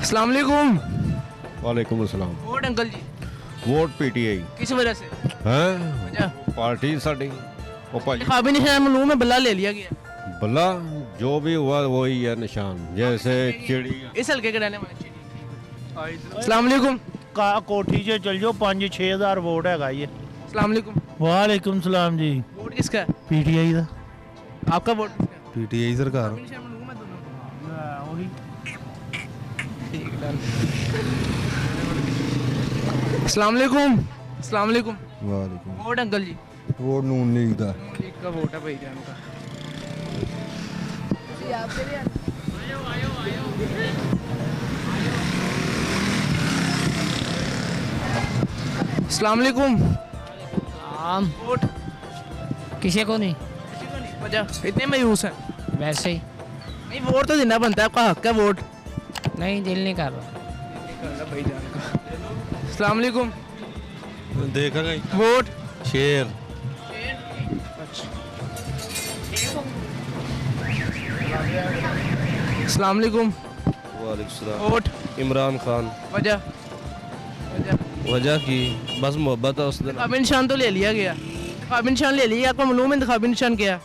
अस्सलाम वालेकुम। वालेकुम अस्सलाम। वोट अंकल जी वोट पीटीआई किस वजह से? है वजह पार्टी साड़ी वो भाई इंतखाबी निशान मालूम है बल्ला ले लिया गया। बल्ला जो भी हुआ वही है निशान जैसे चिड़िया इस हल्के के रहने वाले अस्सलाम वालेकुम। कोठी से चल जाओ 5-6 हज़ार वोट है ये। अस्सलाम वालेकुम। वालेकुम सलाम जी। वोट किसका है? पीटीआई का। आपका वोट किसका है? पीटीआई सरकार निशान मालूम है दोनों? अस्सलाम वालेकुम। अस्सलाम वालेकुम। वालेकुम। वोट अंकल जी वोट नून लीग दा एक का वोट है भाई जान का। अस्सलाम वालेकुम। आम वोट किसी को नहीं, किसी को नहीं वजह इतने मायूस हैं। वैसे ही नहीं वोट तो देना बनता है, आपका हक है वोट। नहीं, दिल नहीं कर रहा। भाई जान का। अस्सलाम वालेकुम। देखा गई वोट शेर अस्सलाम वालेकुम। वालेकुम वोट इमरान खान। वजह वजह की बस मोहब्बत है उस दिन। इंतखाबी निशान तो ले लिया गया। इंतखाबी निशान ले लिया, आपको मालूम है इंतखाबी निशान क्या है?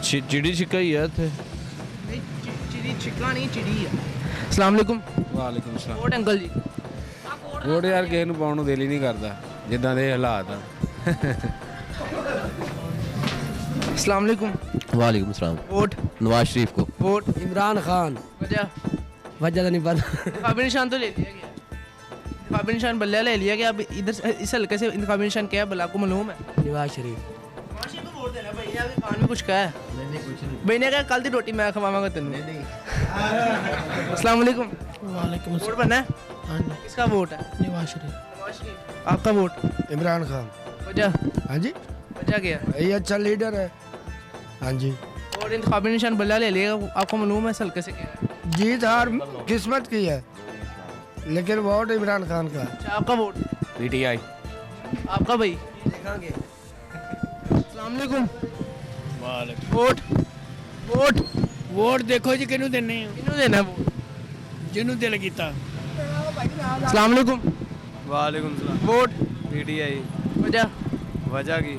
चिड़ी छिक्का ही है थे। चिड़ी छिक्का नहीं चिड़ी है। अस्सलाम वालेकुम। ਵਾਲੇਕੁਮ ਸਲਾਮ। वोट अंकल जी ਵੋਟ ਯਾਰ ਕਿਸੇ ਨੂੰ ਪਾਉਣ ਨੂੰ ਦਿਲ ਹੀ ਨਹੀਂ ਕਰਦਾ ਜਿੱਦਾਂ ਦੇ ਹਾਲਾਤ ਆ। अस्सलाम वालेकुम। वालेकुम सलाम। वोट नवाज शरीफ को। वोट इमरान खान। वजह वजह तो नहीं पता। इंतखाबी निशान तो ले लिया गया। इंतखाबी निशान बल्ला ले लिया गया। अब इधर से इस हल्के से इंतखाबी निशान क्या है बल्ला को मालूम है? नवाज शरीफ। वोट देना भाई, आपके कान में कुछ कहा है? भाई ने कहा कल दी रोटी मैं खवाऊंगा तेन। अस्सलाम वालेकुम। वालेकुम वोट बनना है? हाँ जी। किसका वोट है? नवाज शरीफ। नवाज शरीफ। आपका वोट इमरान खान। वजह हाँ जी, वजह क्या है? ये अच्छा लीडर है। हाँ जी, और इंतखाबी निशान बल्ला ले लिया, आपको मालूम है इस हल्के से क्या है? जीत हार किस्मत की है, लेकिन वोट इमरान खान का। अच्छा आपका वोट? ਪੀਟੀਆਈ। आपका भाई देखेंगे। अस्सलाम वालेकुम। वोट वोट वोट देखो जी किनू देने किन्नू देना है वोट? जिन्नू दिल कीता। अस्सलाम वालेकुम। ਵਾਲੇਕੁਮ ਸਲਾਮ। Vote PTI. वजह ਵਜ੍ਹਾ ਕੀ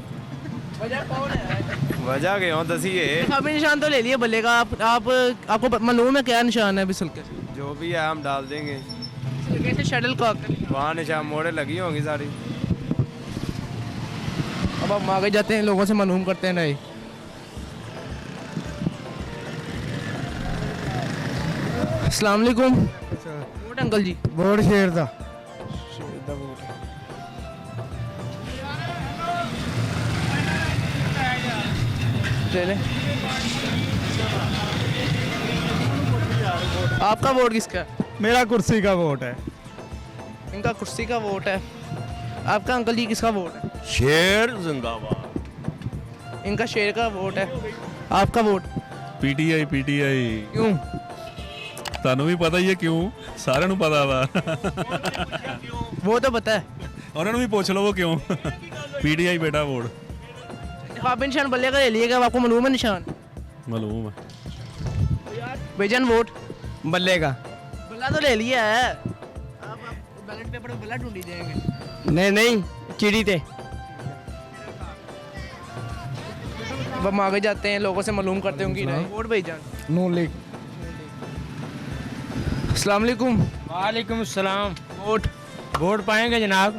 वजह कौन है? ਵਜ੍ਹਾ ਕਿਉਂ ਦਸੀਏ। इंतखाबी निशान तो ले लिया बल्ले का। आप आपको मालूम है क्या निशान है इस हल्के से? जो भी है हम डाल देंगे। इस हल्के से शटल कॉक। वहाँ निशान मोड़े लगी होंगी सारी। अब हम आगे जाते हैं, लोगों से मालूम करते हैं। नहीं अस्सलाम वालेकुम। वोट अंकल जी वोट शेर दा। ले ले। आपका वोट किसका है? मेरा कुर्सी का वोट है। इनका कुर्सी का वोट है। आपका अंकल जी किसका वोट है? शेर जिंदाबाद। इनका शेर का वोट है। आपका वोट ਪੀਟੀਆਈ ਪੀਟੀਆਈ क्यों? ਤੁਹਾਨੂੰ ਵੀ ਪਤਾ ਹੀ ਹੈ ਕਿਉਂ, ਸਾਰਿਆਂ ਨੂੰ ਪਤਾ ਵਾ। वो तो पता है। ਉਹਨਾਂ ਨੂੰ ਵੀ ਪੁੱਛ ਲਵੋ ਕਿਉਂ। ਪੀਟੀਆਈ बेटा वोट इंतखाबी निशान बल्ले का ले लिएगा, आपको मालूम है निशान? मालूम है। भाईजान वोट बल्ले का। बल्ला तो ले लिया है। आप बैलेट पेपर में बल्ला ढूंढी जाएंगे। नहीं नहीं, चिड़ी थे। अब हम आगे जाते हैं, लोगों से मालूम करते होंगे राय। वोट भाईजान नून लीग। अस्सलाम वालेकुम। वालेकुम सलाम। वोट वोट पाएंगे जनाब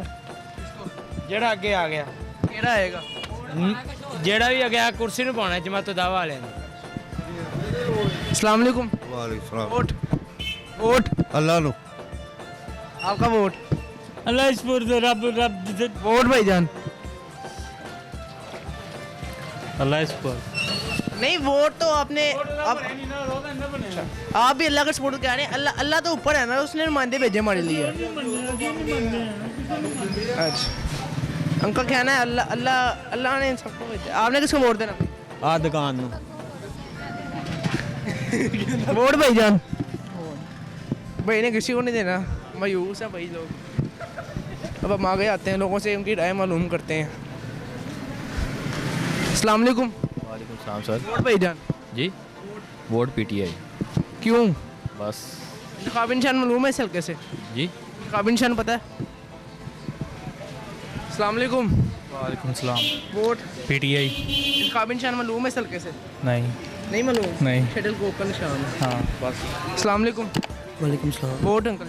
जेड़ा अगे आ गया। केड़ा आएगा? जेड़ा भी आ गया कुर्सी ਨੂੰ ਪਾਉਣਾ ਜਮਾਤ ਦਾਵਾ ਵਾਲਿਆਂ ਨੇ। अस्सलाम वालेकुम। वालेकुम सलाम। वोट वोट अल्लाह नो आपका वोट? अल्लाह इस पर रब रब वोट भाईजान अल्लाह इस पर। नहीं वोट तो आपने आप भी अल्लाह का सपोर्ट कह रहे हैं। अल्लाह अल्लाह तो ऊपर है ना, उसने नुमाइंदे भेजे हमारे लिए। अच्छा उनका कहना है अल्लाह अल्लाह अल्लाह ने सबको भेजा। आपने किसको वोट देना? आ दुकान नु वोट भाईजान भाई ने किसी को नहीं देना, मायूस है भाई लोग। अब हम आगे आते हैं, लोगों से उनकी राय मालूम करते हैं। अस्सलाम वालेकुम। वालेकुम सलाम सर। वोट भाईजान जी वोट पीटीआई। क्यों? बस इंतखाबी निशान मालूम है इस हल्के से? जी। इंतखाबी निशान पता है? अस्सलाम वालेकुम। वालेकुम सलाम। Vote PTI. इंतखाबी निशान मालूम है इस हल्के से? नहीं। नहीं मालूम? नहीं। शटल कोक का निशान है। हाँ बस। अस्सलाम वालेकुम। वालेकुम सलाम। Vote uncle?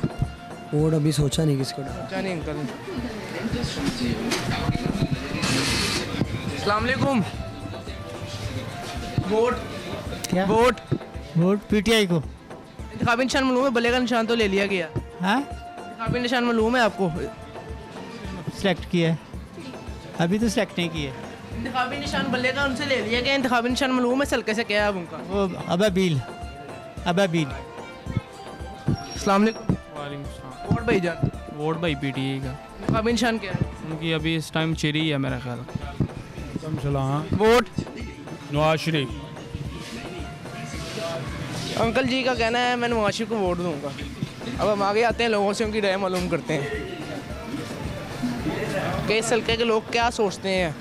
वोट अभी सोचा नहीं किसको डालना। अच्छा नहीं अंकल। अस्सलाम वालेकुम। वोट? क्या? वोट? वोट पीटीआई को। इंतखाबी निशान मालूम है? बल्ले का निशान तो ले लिया गया। हाँ इंतखाबी निशान मालूम है आपको? सिलेक्ट किया है, अभी तो सिलेक्ट नहीं किया। इंतखाबी निशान बल्ले का उनसे ले लिया गया। इंतखाबी निशान मालूम है हल्के से क्या है अब उनका? वो अबाबील। अबाबील। अस्सलाम वालेकुम। वालेकुम सलाम। वोट भाईजान? वोट भाई पीटीआई का। इंतखाबी निशान क्या है? उनकी अभी इस टाइम चेरी है मेरा ख्याल। वोट? नवाज शरीफ। अंकल जी का कहना है मैं नवाज शरीफ को वोट दूंगा। अब हम आगे आते हैं, लोगों से उनकी राय मालूम करते हैं कि इस हल्के के लोग क्या सोचते हैं।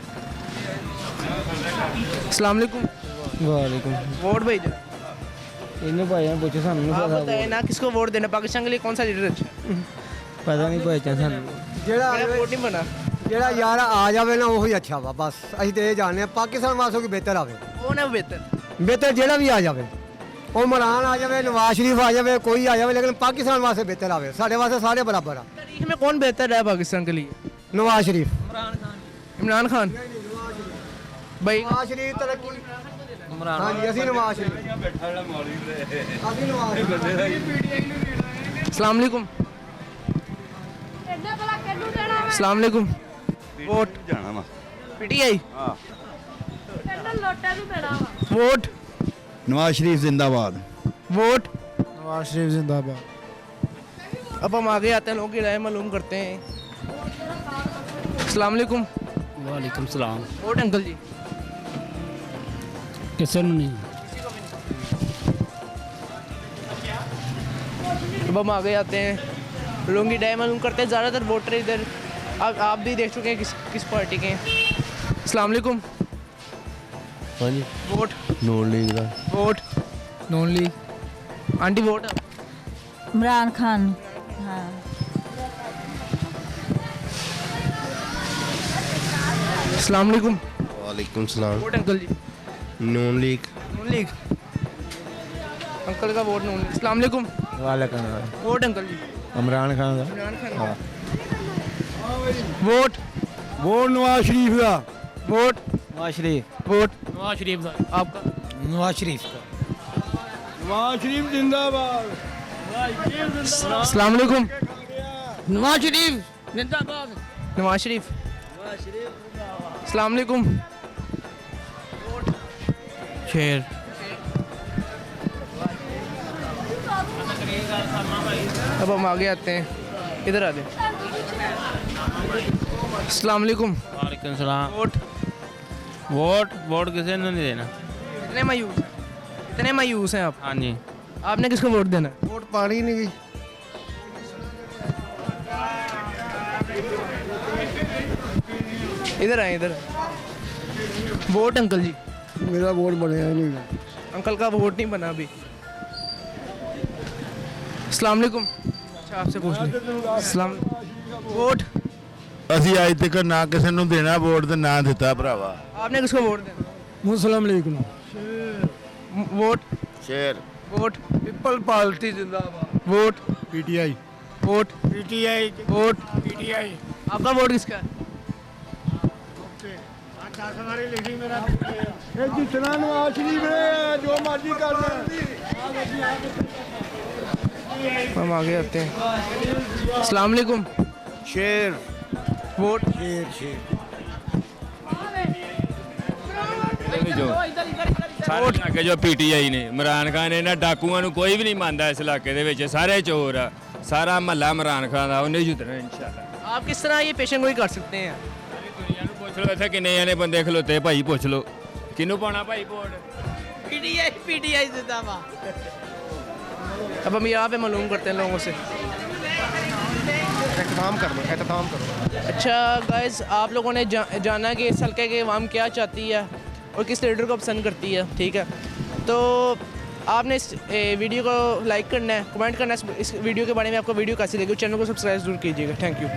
अस्सलाम वालेकुम। वालेकुम। वोट भाईजान? इन्होंने भाई पूछे सामने आप बताएं ना किसको वोट देना? पाकिस्तान के लिए कौन सा लीडर अच्छा है? पता नहीं पहचान सानू। ਜਿਹੜਾ मेरा वोट नहीं बना। ਜਿਹੜਾ ਯਾਰ ਆ ਜਾਵੇ ਨਾ ਉਹੀ ਅੱਛਾ ਵਾ ਬਸ ਅਸੀਂ ਤੇ ਇਹ ਜਾਣਦੇ ਆ ਪਾਕਿਸਤਾਨ ਵਾਸਤੇ ਕੋਈ ਬਿਹਤਰ ਆਵੇ कौन है बेहतर? ਬਿਹਤਰ ਜਿਹੜਾ ਵੀ ਆ ਜਾਵੇ ਉਹ ਇਮਰਾਨ ਆ ਜਾਵੇ ਨਵਾਜ਼ ਸ਼ਰੀਫ ਆ ਜਾਵੇ ਕੋਈ ਆ ਜਾਵੇ ਲੇਕਿਨ ਪਾਕਿस्तान ਵਾਸਤੇ ਬਿਹਤਰ ਆਵੇ ਸਾਡੇ ਵਾਸਤੇ ਸਾਰੇ ਬਰਾਬਰ ਆ तारीख में कौन बेहतर है पाकिस्तान के लिए? नवाज शरीफ इमरान खान भाई? नवाज शरीफ तरक्की हाँ जी ਅਸੀਂ नवाज शरीफ ਅਸੀਂ नवाज शरीफ अस्सलाम वालेकुम। अस्सलाम वालेकुम। वोट? जाना वा पीटीआई। वोट? नवाज शरीफ जिंदाबाद। वोट? नवाज शरीफ जिंदाबाद अब हम आगे आते हैं, लोगों की राय मालूम करते हैं। अस्सलाम वालेकुम। वालेकुम सलाम। वोट अंकल जी? किसी ने नहीं। अब हम आगे आते हैं, लोगों की राय मालूम करते हैं। ज़्यादातर वोटर इधर आप भी देख चुके हैं किस पार्टी के हैं। अस्सलाम वालेकुम। हाँ जी। वोट? नून लीग का। Vote? Non league. Aunty vote? Imran Khan. हाँ। अस्सलाम वालेकुम। वालेकुम सलाम। वोट अंकल जी? नून लीग। नून लीग। अंकल का वोट नून लीग। अस्सलाम वालेकुम। वालेकुम। वोट अंकल जी? इमरान खान का। इमरान खान। वोट? वोट नवाज शरीफ का वोट? नवाज शरीफ। वोट? नवाज शरीफ आपका? नवाज शरीफ का। नवाज शरीफ जिंदाबाद अस्सलाम वालेकुम। नवाज शरीफ जिंदाबाद। नवाज शरीफ। अस्सलाम वालेकुम। शेर। अब हम आगे आते हैं, इधर आ जाए। अस्सलाम वालेकुम। वालेकुम सलाम। वोट? वोट किसी ने नहीं देना। इतने मायूस हैं आप? हाँ जी। आपने किसको वोट देना है? वोट पानी नहीं गई इधर आए, इधर। वोट अंकल जी? मेरा वोट बनया ही नहीं अंकल का वोट नहीं बना अभी। अस्सलाम वालेकुम। अच्छा आपसे पूछ लें। अस्सलाम। वोट? ਅਸੀਂ ਅੱਜ ਤੱਕ ਨਾ ਕਿਸੇ ਨੂੰ ਦੇਣਾ ਵੋਟ ਤੇ ਨਾ ਦਿੱਤਾ ਭਰਾਵਾ। आपने किसको वोट देना? मुस्लिम लीग वोट? ਸ਼ੇਰ। वोट? पीपल पार्टी जिंदाबाद vote? PTI vote? PTI vote? PTI आपका वोट किसका है? जितना नवाज शरीफ है जो मर्जी करना हम आगे आते हैं। अस्सलाम वालेकुम। ਸ਼ੇਰ। वोट? ਸਾਰੇ ਇਲਾਕੇ ਜੋ ਪੀਟੀਆਈ ਨੇ, ਇਮਰਾਨ ਖਾਨ ਇਹਨਾਂ ਡਾਕੂਆਂ ਨੂੰ ਕੋਈ ਵੀ ਨਹੀਂ ਮੰਨਦਾ ਇਸ ਇਲਾਕੇ ਦੇ ਵਿੱਚ, ਸਾਰੇ ਚੋਰ ਆ, ਸਾਰਾ ਮਹੱਲਾ ਇਮਰਾਨ ਖਾਨ ਦਾ, ਉਹਨੇ ਜਿੱਤਣਾ ਇਨਸ਼ਾਅੱਲਾ। आप किस तरह ये पेशन गोई कर सकते हैं? ਦੁਨੀਆ ਨੂੰ ਪੁੱਛ ਲਓ ਇੱਥੇ ਕਿੰਨੇ ਜਾਣੇ ਬੰਦੇ ਖਲੋਤੇ, ਭਾਈ ਪੁੱਛ ਲਓ ਕਿਹਨੂੰ ਪਾਉਣਾ ਭਾਈ ਵੋਟ। पीटीआई जिंदाबाद। अब हम यहाँ पे मालूम करते हैं लोगों से। एहतमाम करो। अच्छा गाइस, आप लोगों ने जाना कि इस हल्के की आवाम क्या चाहती है और किस लीडर को पसंद करती है, ठीक है। तो आपने इस वीडियो को लाइक करना है, कमेंट करना है इस वीडियो के बारे में, आपको वीडियो कैसी लगी, चैनल को सब्सक्राइब जरूर कीजिएगा। Thank you.